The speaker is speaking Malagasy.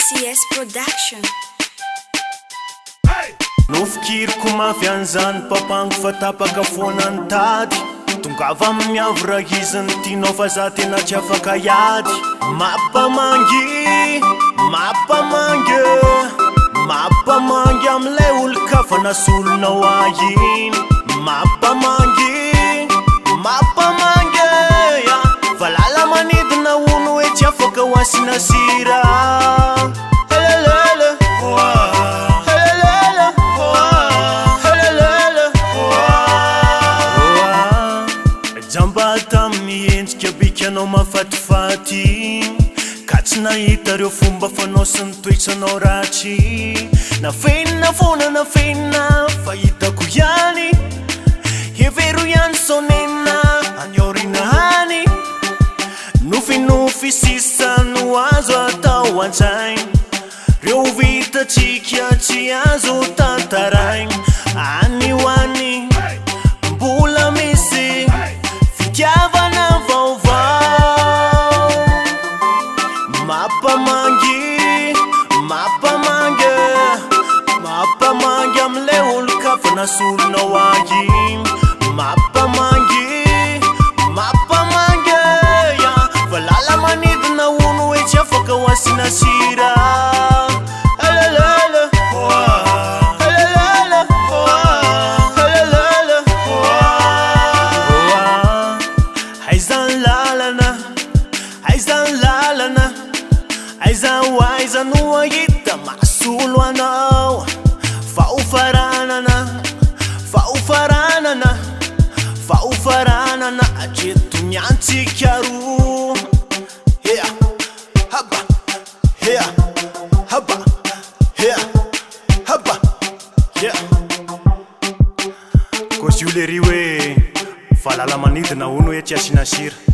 CS Production. Nofikiriko mafy an'izany papango fa tapaka foana tady tongava miavo raha izy ny tianao fa za tena tsy afaka iady mampamangy am'lay olo-kafa nasolonao ahiny mampamangy valala manidina ono hoe tsy afaka ho asina sira jamba tamin'ny endrika bikanao mafatifaty ka tsy nahita reo fomba fanao sy ny toetsanao ratsy nafenina foana nafenina fahitako ihany hevero ihany sonena anyorina hany nofinofy sisa no azo atao an-tsainy reo vitatsika tsy azo tantarainy any hoany mbola misy fitiavana vaovao mampamangy am'lay olo-kafa nasolonao ahiny mampamangy valala manidina ono hoe tsy afaka ho asina sira aiza no ahita mahasolo anao faofaranana atreto miantsika ro kozy io le ry hoe valala manidina ono hoe tsy asina sira